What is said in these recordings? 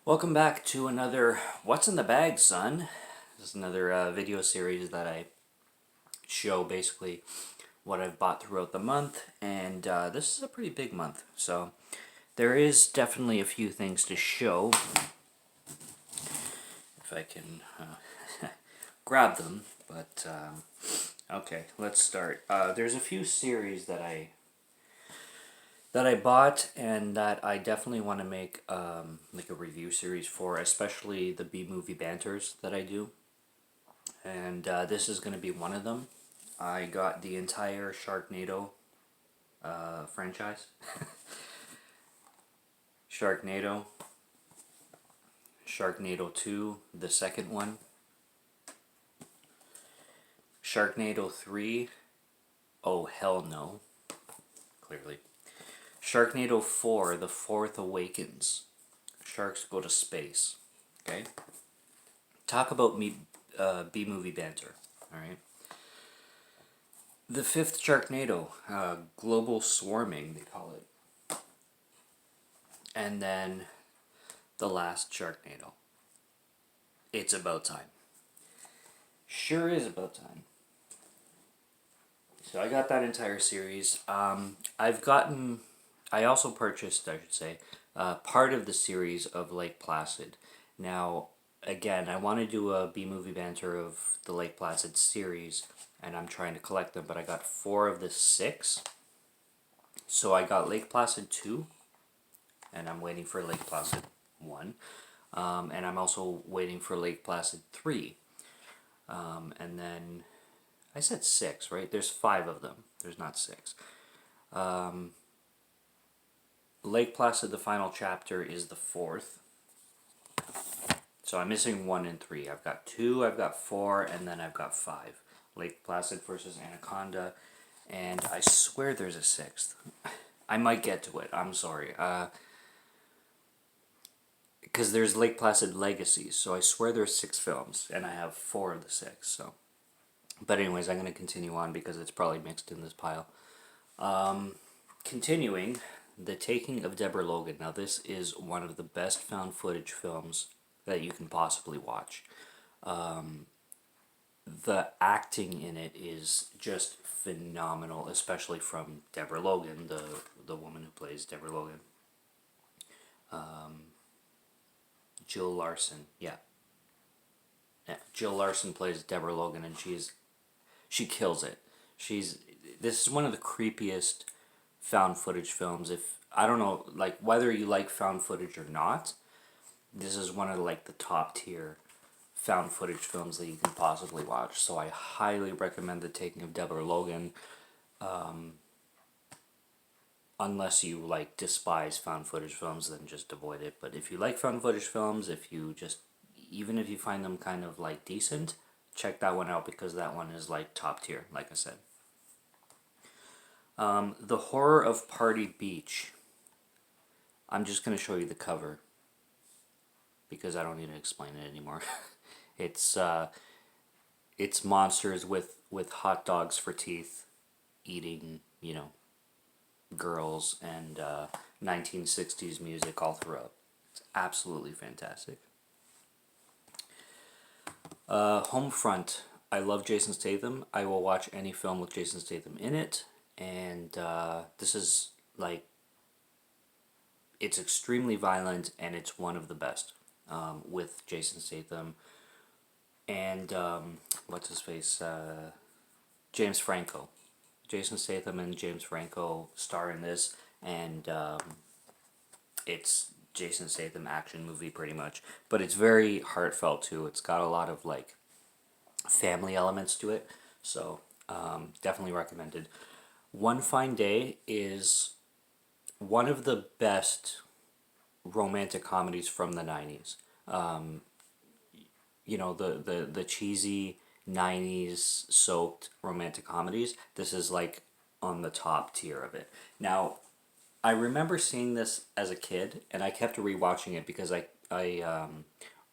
Welcome back to another What's in the Bag, son? This is another video series that I show basically what I've bought throughout the month, and this is a pretty big month, so there is definitely a few things to show. If I can grab them, but okay, let's start. There's a few series that I bought and that I definitely want to make like a review series for, especially the B-movie banters that I do. And this is going to be one of them. I got the entire Sharknado franchise. Sharknado, Sharknado 2, the second one, Sharknado 3, oh hell no, clearly. Sharknado 4, The Fourth Awakens. Sharks go to space. Okay? Talk about me B-movie banter. Alright? The fifth Sharknado, global swarming, they call it. And then the last Sharknado. It's about time. Sure is about time. So I got that entire series. I also purchased, I should say, part of the series of Lake Placid. Now, again, I want to do a B-movie banter of the Lake Placid series, and I'm trying to collect them, but I got 4 of the 6. So I got Lake Placid 2, and I'm waiting for Lake Placid 1. And I'm also waiting for Lake Placid 3. And then, I said 6, right? There's 5 of them. There's not 6. Lake Placid, the final chapter, is the 4th. So I'm missing 1 and 3. I've got 2, I've got 4, and then I've got 5. Lake Placid versus Anaconda, and I swear there's a 6th. I might get to it, I'm sorry. Because there's Lake Placid Legacies, so I swear there's 6 films, and I have 4 of the 6, so. But anyways, I'm going to continue on because it's probably mixed in this pile. Continuing, The Taking of Deborah Logan. Now this is one of the best found footage films that you can possibly watch. The acting in it is just phenomenal, especially from Deborah Logan, the woman who plays Deborah Logan. Jill Larson, yeah. Jill Larson plays Deborah Logan, and she kills it. This is one of the creepiest found footage films. If I don't know, like whether you like found footage or not, this is one of like the top tier found footage films that you can possibly watch. So I highly recommend The Taking of Deborah Logan. Unless you like despise found footage films, then just avoid it. But if you like found footage films, even if you find them kind of like decent, check that one out because that one is like top tier, like I said. The Horror of Party Beach. I'm just going to show you the cover because I don't need to explain it anymore. it's monsters with hot dogs for teeth eating, girls and 1960s music all throughout. It's absolutely fantastic. Homefront. I love Jason Statham. I will watch any film with Jason Statham in it. And this is like, it's extremely violent and it's one of the best with Jason Statham and what's his face? James Franco. Jason Statham and James Franco star in this, and it's Jason Statham action movie pretty much, but it's very heartfelt too. It's got a lot of like family elements to it, so definitely recommended. One Fine Day is one of the best romantic comedies from the 90s. The cheesy 90s soaked romantic comedies. This is like on the top tier of it. Now, I remember seeing this as a kid, and I kept rewatching it because I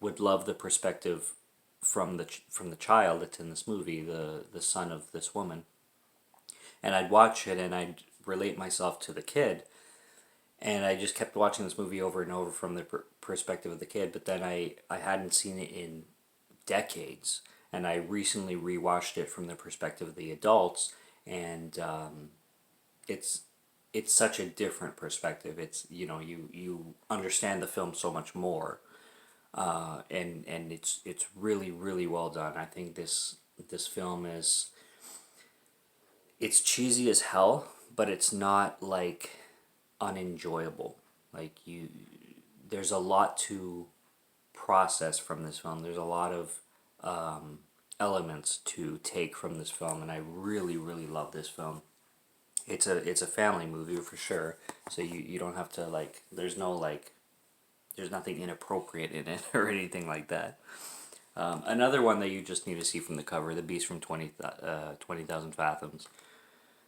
would love the perspective from the child that's in this movie, the son of this woman, and I'd watch it and I'd relate myself to the kid, and I just kept watching this movie over and over from the perspective of the kid, but then I hadn't seen it in decades, and I recently rewatched it from the perspective of the adults, and it's it's such a different perspective. It's, you understand the film so much more, and it's really really well done. I think this film is, it's cheesy as hell, but it's not like unenjoyable. Like, there's a lot to process from this film. There's a lot of elements to take from this film, and I really really love this film. It's a family movie for sure. So you don't have to, like, there's nothing inappropriate in it or anything like that. Another one that you just need to see from the cover, the beast from 20,000 fathoms.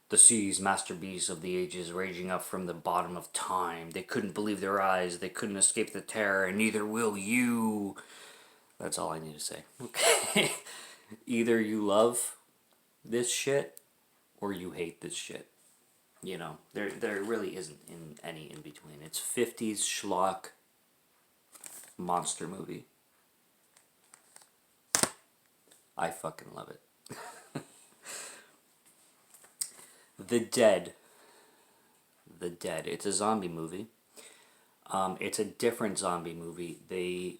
The seas, master beasts of the ages, raging up from the bottom of time. They couldn't believe their eyes. They couldn't escape the terror, and neither will you. That's all I need to say. Okay. Either you love this shit or you hate this shit. There really isn't any in between. It's 50s schlock monster movie. I fucking love it. The Dead. The Dead. It's a zombie movie. It's a different zombie movie. They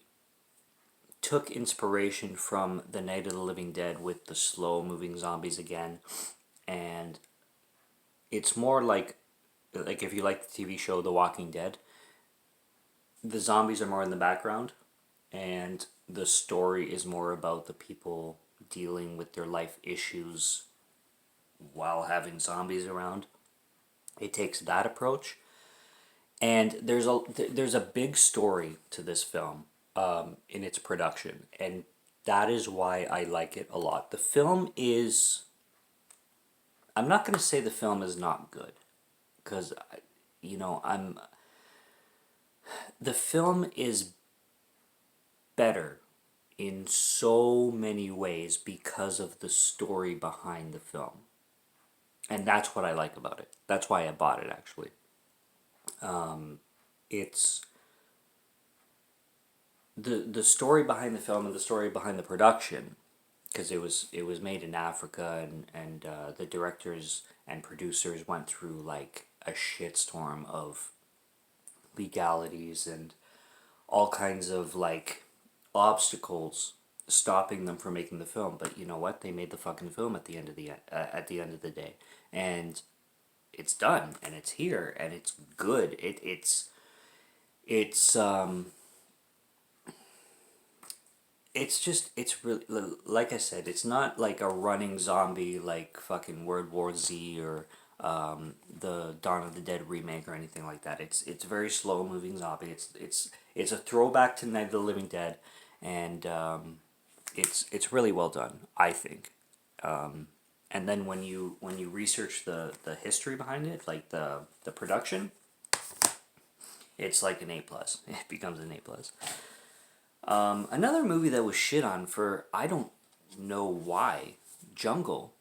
took inspiration from The Night of the Living Dead with the slow moving zombies again, and it's more like if you like the TV show The Walking Dead, the zombies are more in the background, and the story is more about the people dealing with their life issues while having zombies around. It takes that approach, and there's a big story to this film, in its production, and that is why I like it a lot. The film is, I'm not going to say the film is not good, because the film is better in so many ways because of the story behind the film. And that's what I like about it. That's why I bought it, actually. It's the story behind the film and the story behind the production, because it was made in Africa, and the directors and producers went through like a shitstorm of legalities and all kinds of like obstacles stopping them from making the film. But you know what? They made the fucking film at the end of the day, and it's done, and it's here, and it's good. It's really, like I said, it's not like a running zombie like fucking World War Z or the Dawn of the Dead remake or anything like that. It's very slow moving zombie. It's a throwback to Night of the Living Dead, and it's really well done, I think. And then when you research the history behind it, like the production, it's like an A+. It becomes an A+. Another movie that was shit on for I don't know why, Jungle.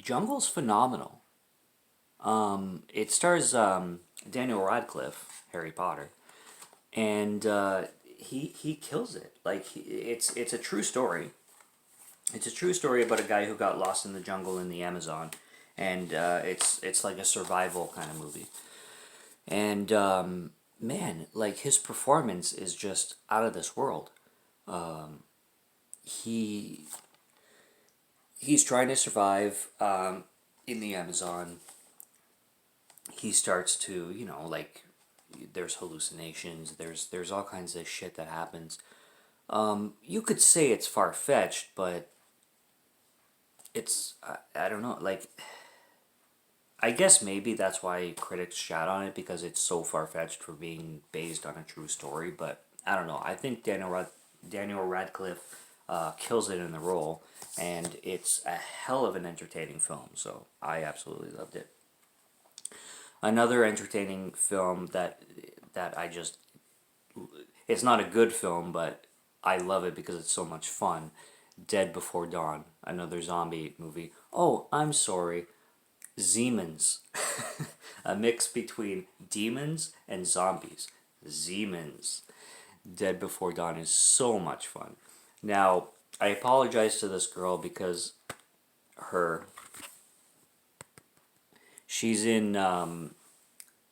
Jungle's phenomenal. It stars Daniel Radcliffe, Harry Potter, and he kills it. Like, it's a true story. It's a true story about a guy who got lost in the jungle in the Amazon, and it's like a survival kind of movie. And man, like, his performance is just out of this world. He he's trying to survive in the Amazon. He starts to, like, there's hallucinations. There's all kinds of shit that happens. You could say it's far fetched, but it's I don't know, like, I guess maybe that's why critics shat on it, because it's so far fetched for being based on a true story. But I don't know. I think Daniel Radcliffe kills it in the role, and it's a hell of an entertaining film. So I absolutely loved it. Another entertaining film that I just, it's not a good film, but I love it because it's so much fun. Dead Before Dawn, another zombie movie. Oh, I'm sorry. Zemans. A mix between demons and zombies. Zemens. Dead Before Dawn is so much fun. Now, I apologize to this girl because her she's in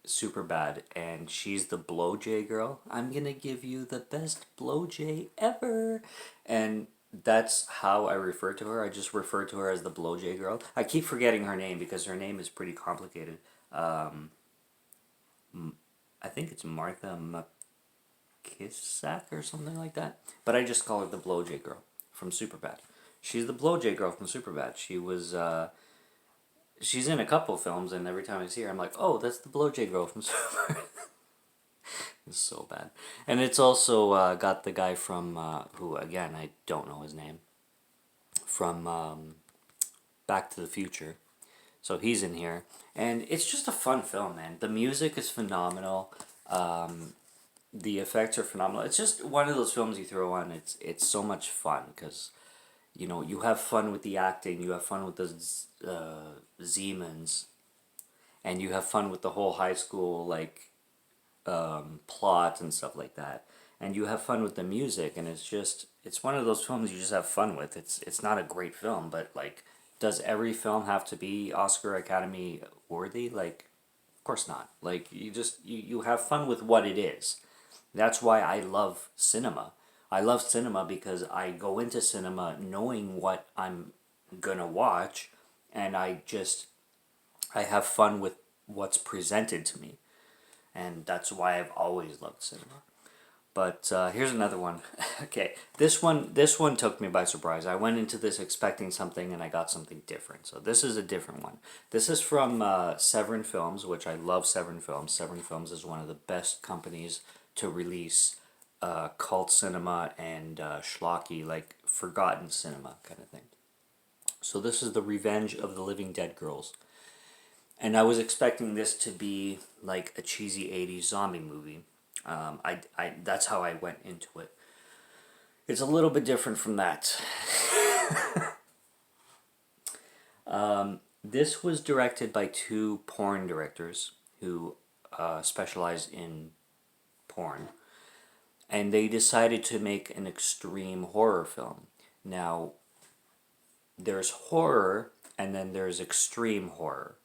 Super Bad, and she's the blowjay girl. I'm gonna give you the best blowjay ever, and that's how I refer to her. I just refer to her as the blowjay girl. I keep forgetting her name because her name is pretty complicated. Um, I think it's Martha McKissack or something like that. But I just call her the blowjay girl from Superbad. She's the blowjay girl from Superbad. She's in a couple films, and every time I see her, I'm like, oh, that's the blowjay girl from Superbad. It's so bad. And it's also got the guy from who again I don't know his name from Back to the Future. So he's in here, and it's just a fun film, man. The music is phenomenal. The effects are phenomenal. It's just one of those films you throw on. It's so much fun because you have fun with the acting, you have fun with the Zemans, and you have fun with the whole high school plot and stuff like that, and you have fun with the music, and it's one of those films you just have fun with. It's not a great film, but like, does every film have to be Oscar Academy worthy? Like, of course not. Like, you have fun with what it is. That's why I love cinema. I love cinema because I go into cinema knowing what I'm gonna watch, and I have fun with what's presented to me, and that's why I've always loved cinema. But here's another one. Okay, this one took me by surprise. I went into this expecting something, and I got something different. So this is a different one. This is from Severin Films, which I love. Severin Films. Severin Films is one of the best companies to release cult cinema and schlocky, like forgotten cinema kind of thing. So this is The Revenge of the Living Dead Girls. And I was expecting this to be like a cheesy 80s zombie movie. That's how I went into it. It's a little bit different from that. This was directed by two porn directors who specialize in porn. And they decided to make an extreme horror film. Now, there's horror and then there's extreme horror.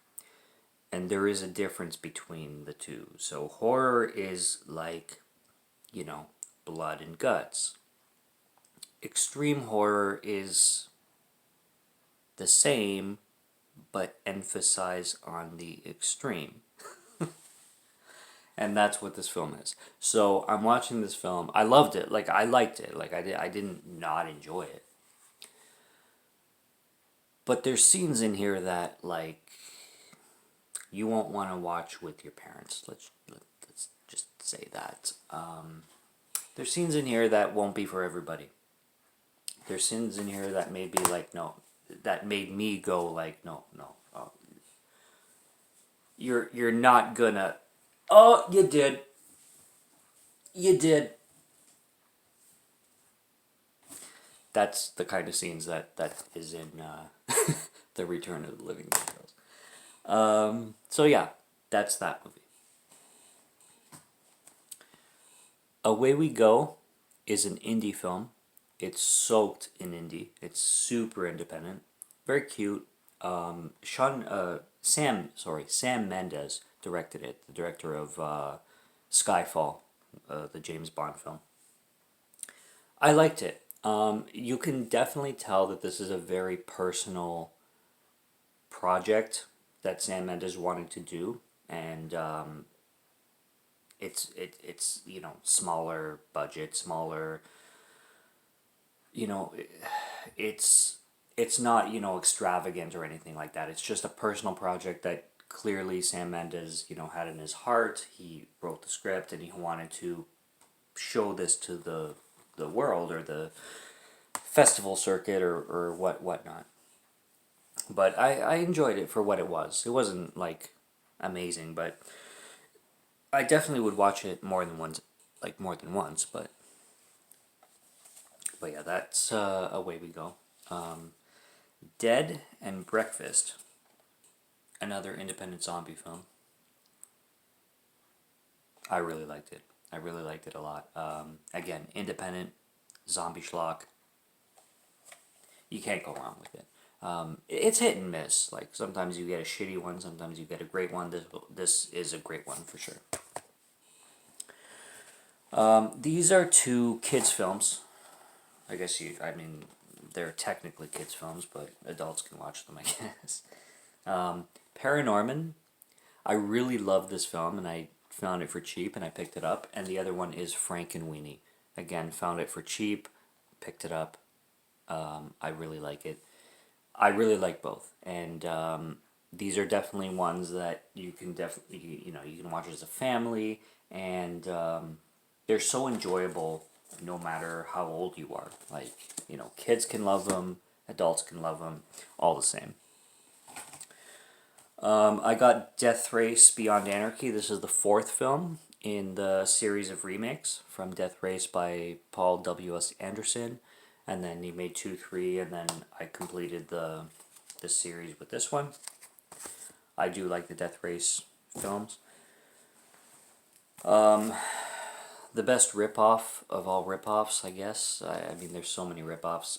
And there is a difference between the two. So horror is like, blood and guts. Extreme horror is the same, but emphasize on the extreme. And that's what this film is. So I'm watching this film. I loved it. Like, I liked it. Like, I didn't not enjoy it. But there's scenes in here that, like, you won't want to watch with your parents. Let's just say that. There's scenes in here that won't be for everybody. There's scenes in here that made me like, no, that made me go like, no, no. Oh, you're not gonna. Oh, you did. You did. That's the kind of scenes that is in The Return of the Living Dead Girls. So yeah, that's that movie. Away We Go is an indie film. It's soaked in indie. It's super independent. Very cute. Sam Mendes directed it. The director of Skyfall, the James Bond film. I liked it. You can definitely tell that this is a very personal project that Sam Mendes wanted to do, and it's smaller budget, smaller. It's it's not extravagant or anything like that. It's just a personal project that clearly Sam Mendes had in his heart. He wrote the script and he wanted to show this to the world or the festival circuit or whatnot. But I enjoyed it for what it was. It wasn't like amazing, but I definitely would watch it more than once, but yeah, that's Away We Go. Dead and Breakfast, another independent zombie film. I really liked it. I really liked it a lot. Again, independent, zombie schlock. You can't go wrong with it. It's hit and miss. Like sometimes you get a shitty one, sometimes you get a great one. This is a great one for sure. These are two kids films. I mean, they're technically kids films, but adults can watch them, I guess. Paranorman. I really love this film, and I found it for cheap, and I picked it up. And the other one is Frankenweenie. Again, found it for cheap, picked it up. I really like it. I really like both, and these are definitely ones that you can definitely you can watch as a family, and they're so enjoyable no matter how old you are. Like kids can love them, adults can love them, all the same. I got Death Race Beyond Anarchy. This is the fourth film in the series of remakes from Death Race by Paul W.S. Anderson. And then he made 2, 3, and then I completed the series with this one. I do like the Death Race films. The best ripoff of all ripoffs, I guess. I mean, there's so many ripoffs.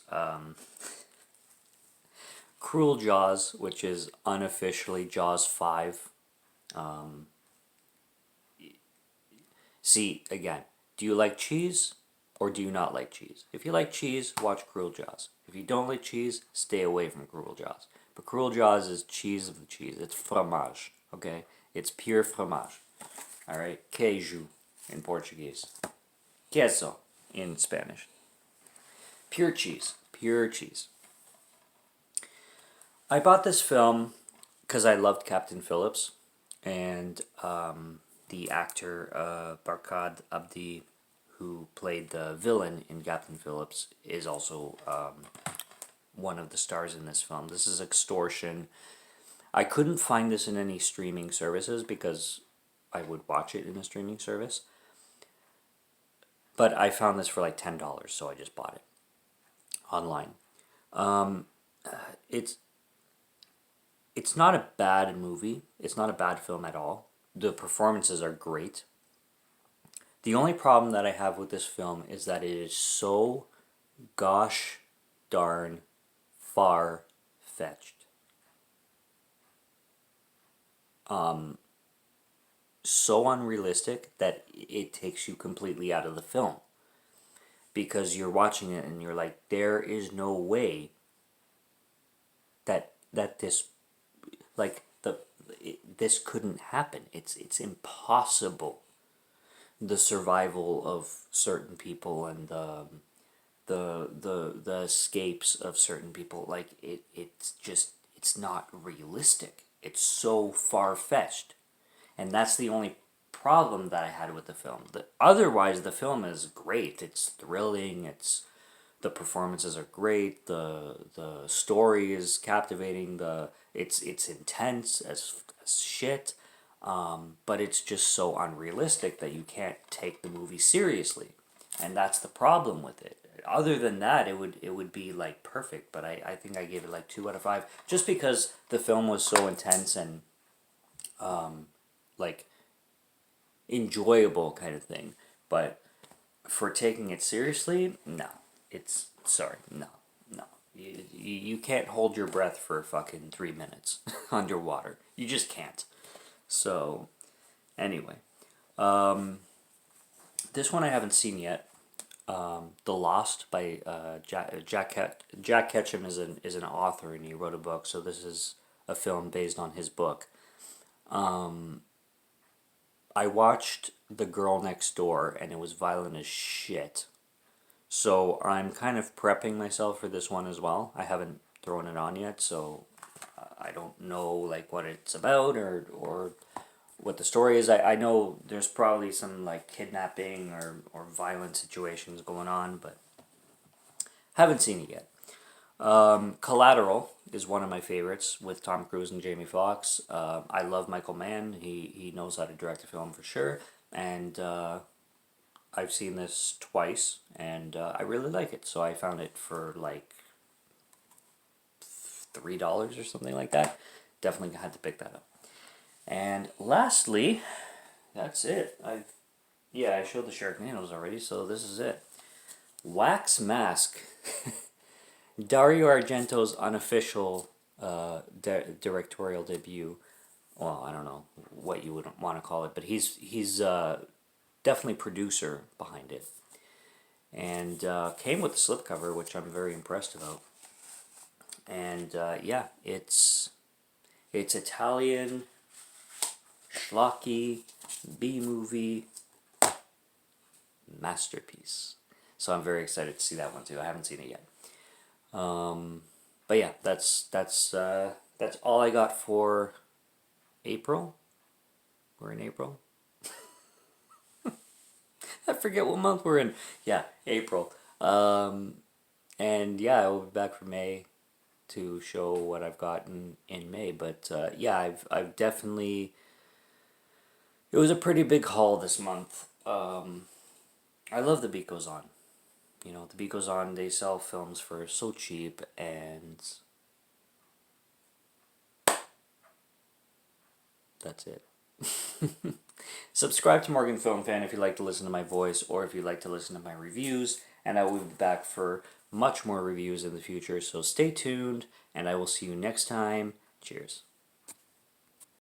Cruel Jaws, which is unofficially Jaws 5. See, again, do you like cheese or do you not like cheese? If you like cheese, watch Cruel Jaws. If you don't like cheese, stay away from Cruel Jaws. But Cruel Jaws is cheese of the cheese. It's fromage, okay? It's pure fromage. All right? Queijo in Portuguese. Queso in Spanish. Pure cheese. Pure cheese. I bought this film because I loved Captain Phillips, and the actor Barkhad Abdi, who played the villain in Captain Phillips, is also one of the stars in this film. This is Extortion. I couldn't find this in any streaming services because I would watch it in a streaming service. But I found this for like $10, so I just bought it online. It's not a bad movie. It's not a bad film at all. The performances are great. The only problem that I have with this film is that it is so gosh darn far-fetched. So unrealistic that it takes you completely out of the film. Because you're watching it and you're like, there is no way that this this couldn't happen. It's impossible. The survival of certain people and the escapes of certain people, like it's not realistic. It's so far fetched, and that's the only problem that I had with the film. Otherwise, the film is great. It's thrilling. The performances are great. The story is captivating. It's intense as shit. But it's just so unrealistic that you can't take the movie seriously, and that's the problem with it. Other than that, it would be like perfect. But I think I gave it like 2 out of 5, just because the film was so intense and like enjoyable kind of thing. But for taking it seriously, no. It's sorry, no. You can't hold your breath for fucking 3 minutes underwater. You just can't. So, anyway, this one I haven't seen yet. The Lost by Jack Ketchum is an author, and he wrote a book. So this is a film based on his book. I watched The Girl Next Door, and it was violent as shit. So I'm kind of prepping myself for this one as well. I haven't thrown it on yet, so I don't know like what it's about or what the story is. I know there's probably some like kidnapping or violent situations going on, but haven't seen it yet. Collateral is one of my favorites with Tom Cruise and Jamie Foxx. I love Michael Mann. He knows how to direct a film for sure, and I've seen this twice, and I really like it. So I found it for like $3 or something like that. Definitely had to pick that up. And lastly, that's it. yeah, I showed the Sharknadoes already, so this is it. Wax Mask. Dario Argento's unofficial directorial debut. Well, I don't know what you would want to call it, but he's definitely producer behind it, and came with the slipcover, which I'm very impressed about. And yeah, it's Italian schlocky B movie masterpiece. So I'm very excited to see that one too. I haven't seen it yet. But yeah, that's all I got for April. We're in April. I forget what month we're in. Yeah, April. And yeah, I will be back for May to show what I've gotten in May. But yeah, I've definitely. It was a pretty big haul this month. I love The Beat Goes On. You know, The Beat Goes On, they sell films for so cheap, and that's it. Subscribe to Morgan Film Fan if you like to listen to my voice, or if you like to listen to my reviews, and I will be back for much more reviews in the future, so stay tuned, and I will see you next time. Cheers.